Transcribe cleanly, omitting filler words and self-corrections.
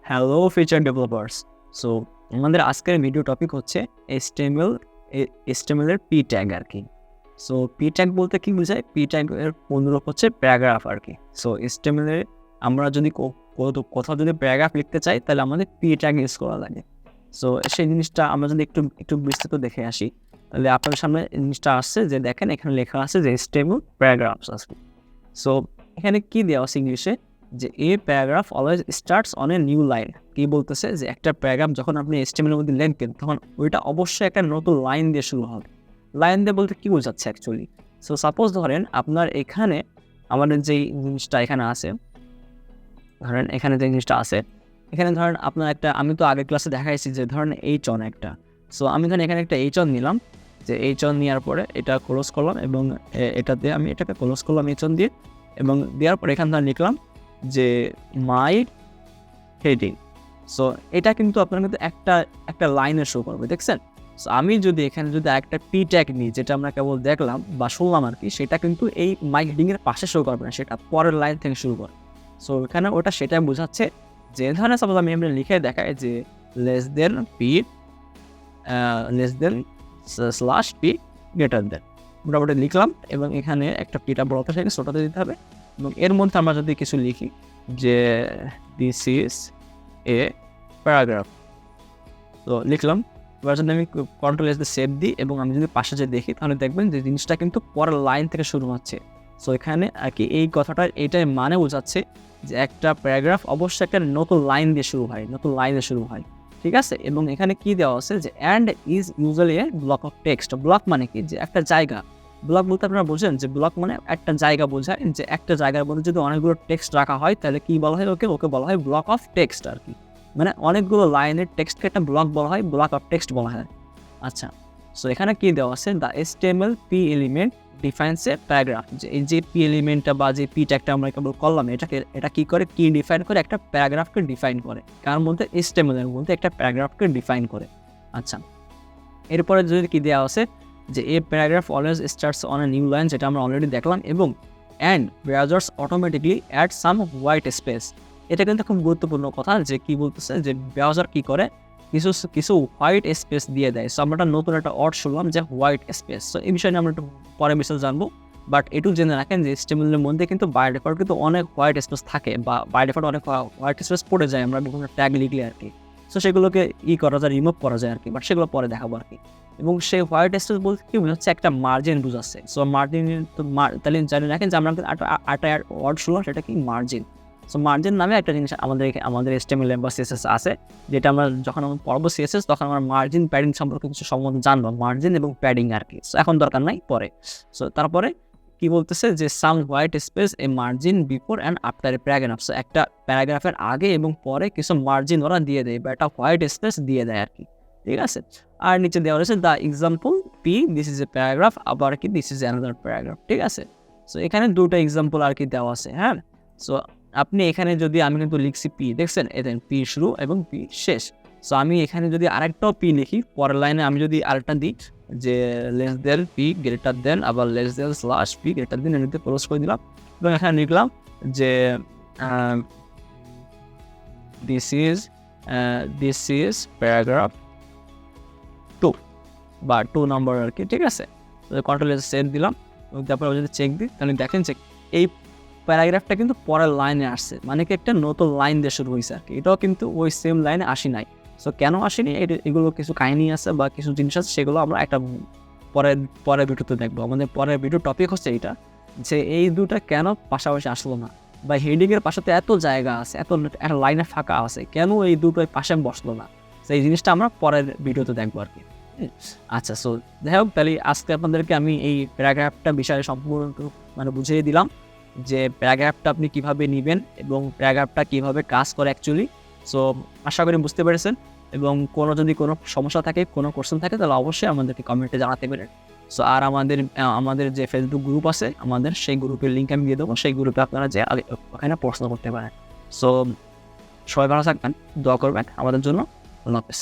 Hello feature developers. So আমাদের আজকের video topic হচ্ছে HTML এর পি ট্যাগ আর কি। সো পি ট্যাগ বলতে কি বোঝায়? পি ট্যাগ এর অনুরূপ হচ্ছে প্যারাগ্রাফ আর কি। সো HTML এ আমরা যদি কোথাও যদি প্যারাগ্রাফ লিখতে চাই তাহলে আমাদের পি ট্যাগ ইউজ করা লাগে। সো সেই জিনিসটা আমরা যদি একটু বিস্তারিত দেখে আসি তাহলে আপনাদের সামনে জিনিসটা আসছে যে দেখেন এখানে লেখা আছে যে HTML প্যারাগ্রাফস আছে। সো এখানে কি দেওয়া আছে ইংলিশে যে a paragraph always starts on a new line. কি বলতেছে যে একটা প্যারাগ্রাফ যখন আপনি HTML এর মধ্যে লিখবেন তখন ওইটা অবশ্যই একটা নতুন লাইন দিয়ে শুরু হবে। লাইন দিয়ে বলতে কি বোঝাচ্ছে অ্যাকচুয়ালি? সো সাপোজ ধরেন আপনার এখানে আমাদের যেই জিনিসটা এখানে আছে, ধরেন এখানে যে জিনিসটা আছে এখানে ধরেন আপনার একটা, আমি তো আগের ক্লাসে দেখাইছি যে ধরেন H1 একটা। সো আমি ধরেন এখানে একটা H1 নিলাম, যে H1 নেওয়ার পরে এটা ক্লোজ করলাম এবং এটাতে আমি এটাকে ক্লোজ করলাম H1 দিয়ে, এবং দেওয়ার পরে এখান থেকে লিখলাম যে মাই হেডিং। সো এটা কিন্তু আপনার কিন্তু একটা লাইনে শো করবে, দেখছেন? সো আমি যদি এখানে যদি একটা পি ট্যাগ নিই, যেটা আমরা কেবল দেখলাম বা শুনলাম আর কি, সেটা কিন্তু এই মাই হেডিংয়ের পাশে শো করবে না, সেটা পরের লাইন থেকে শুরু করে। সো এখানে ওটা সেটাই বোঝাচ্ছে যে ধরনের সাপোজ আমি এমনি লিখে দেখাই যে less than slash P greater দেন, মোটামুটি লিখলাম এবং এখানে একটা পিটা বড়তে সেখানে ছোটাতে দিতে হবে। এবং এর মধ্যে আমরা যদি কিছু লিখি যে দিস ইজ এ প্যারাগ্রাফ, তো লিখলাম। এবার যদি আমি কন্ট্রোল এস দিয়ে সেভ দিই এবং আমি যদি পাশে যে দেখি তাহলে দেখবেন যে জিনিসটা কিন্তু পরের লাইন থেকে শুরু হচ্ছে। সো এখানে আর কি এই কথাটা এটাই মানে বোঝাচ্ছে যে একটা প্যারাগ্রাফ অবশ্যই একটা নতুন লাইন দিয়ে শুরু হয়, ঠিক আছে? এবং এখানে কি দেওয়া আছে যে and is usually a block of text. Block মানে কি? যে একটা জায়গা। ব্লক বলতে আপনারা বোঝেন যে ব্লক মানে একটা জায়গা বোঝায়, যে একটা জায়গার মধ্যে যদি অনেকগুলো টেক্সট রাখা হয় তাহলে কি বলা হয়? ওকে বলা হয় ব্লক অফ টেক্সট আর কি। মানে অনেকগুলো লাইনের টেক্সটকে একটা ব্লক বলা হয়, ব্লক অফ টেক্সট বলা হয়। আচ্ছা, সো এখানে কি দেওয়া আছে? The HTML P element defines a paragraph. যে এই যে পি এলিমেন্টটা বা যে পি ট্যাগটা আমরা কেবল করলাম, এটা কি করে? কি ডিফাইন করে? একটা প্যারাগ্রাফকে ডিফাইন করে। কার মধ্যে? HTML এর মধ্যে একটা প্যারাগ্রাফকে ডিফাইন করে। আচ্ছা, এরপরে যদি কি দেওয়া আছে যে a paragraph always starts on a new line, যেটা আমরা অলরেডি দেখলাম, এবং and browsers automatically add some white space. এটা কিন্তু খুব গুরুত্বপূর্ণ কথা, যে কি বলতেছে যে ব্রাউজার কি করে? কিছু হোয়াইট স্পেস দিয়ে দেয়। সো আমরা নতুন একটা ওয়ার্ড শুনলাম যে হোয়াইট স্পেস। সো এই বিষয়ে আমরা একটু পরে বিস্তারিত জানবো, বাট এটুকু জেনে রাখেন যে HTML এর মধ্যে কিন্তু বাই ডিফল্ট কিন্তু অনেক হোয়াইট স্পেস থাকে, বা বাই ডিফল্ট অনেক হোয়াইট স্পেস পড়ে যায় আমরা বিভিন্ন ট্যাগ লিখলে আর কি। সো সেগুলোকে করা যায়, রিমুভ করা যায় আর কি, বাট সেগুলো পরে দেখাবো আর কি। এবং সেই হোয়াইট স্পেস বলতে কি হচ্ছে? একটা মার্জিন বুঝাচ্ছে। সো মার্জিন তো তাহলে জানি রাখেন যে আমরা একটা ওয়ার্ড শুনলাম, সেটা কি? মার্জিন। সো মার্জিন নামে একটা জিনিস আমাদের HTML বা CSS আছে, যেটা আমরা যখন আমরা পড়বো CSS তখন আমরা মার্জিন প্যাডিং সম্পর্কে কিছু সম্বন্ধে জানবো, মার্জিন এবং প্যাডিং আর কি। সো এখন দরকার নাই, পরে। সো তারপরে কি বলতেছে যে some white space a margin before and after a paragraph. So একটা প্যারাগ্রাফের আগে এবং পরে কিছু মার্জিন ওরা দিয়ে দেয়, বা একটা হোয়াইট স্পেস দিয়ে দেয় আর কি, ঠিক আছে? আর নিচে দেওয়া রয়েছে the example P, this is a paragraph, আবার কি দিস ইজ অ্যানাদার প্যারাগ্রাফ, ঠিক আছে? সো এখানে দুটো এক্সাম্পল আর কি দেওয়া আছে, হ্যাঁ। সো আপনি এখানে যদি, আমি কিন্তু লিখছি পি, দেখছেন? এখানে পি শুরু এবং পি শেষ। সো আমি এখানে যদি আরেকটাও পি লিখি, পরের লাইনে আমি যদি আরেকটা দিই যে less than P greater than, আবার less than slash P greater than, এটাতে ক্লোজ করে দিলাম এবং এখানে লিখলাম যে দিস ইজ প্যারাগ্রাফ 2 বা 2 নম্বর আর কি, ঠিক আছে? কন্ট্রোল এস সেভ দিলাম এবং তারপরে যদি চেক দিই তাহলে দেখেন যে এই প্যারাগ্রাফটা কিন্তু পরের লাইনে আসছে, মানে কি একটা নতুন লাইন দিয়ে শুরু হয়েছে আর কি। এটাও কিন্তু ওই সেম লাইনে আসি নাই। সো কেন আসেনি? এগুলো কিছু কাহিনী আছে বা কিছু জিনিস আছে, সেগুলো আমরা একটা পরের ভিডিওতে দেখবো। আমাদের পরের ভিডিও টপিক হচ্ছে এইটা, যে এই দুটা কেন পাশাপাশি আসলো না, বা হেডিংয়ের পাশে তো এত জায়গা আছে, একটা লাইনে ফাঁকা আছে, কেন এই দুটোই পাশে বসলো না? তো এই জিনিসটা আমরা পরের ভিডিওতে দেখবো আর কি। আচ্ছা, সো যাই হোক, তাহলে আজকে আপনাদেরকে আমি এই প্যারাগ্রাফটা বিষয়ে সম্পূর্ণ মানে বুঝিয়ে দিলাম যে প্যারাগ্রাফটা আপনি কিভাবে নেবেন এবং প্যারাগ্রাফটা কিভাবে কাজ করে অ্যাকচুয়ালি। সো আশা করি বুঝতে পেরেছেন, এবং যদি কোনো সমস্যা থাকে, কোনো কোশ্চেন থাকে, তাহলে অবশ্যই আমাদেরকে কমেন্টে জানাতে পারেন। সো আর আমাদের যে ফেসবুক গ্রুপ আছে আমাদের, সেই গ্রুপের লিঙ্ক আমি দিয়ে দেবো, সেই গ্রুপে আপনারা যে ওখানে প্রশ্ন করতে পারেন। সো সবাই ভালো থাকবেন, দোয়া করবেন আমাদের জন্য। আল্লাহ হাফেজ।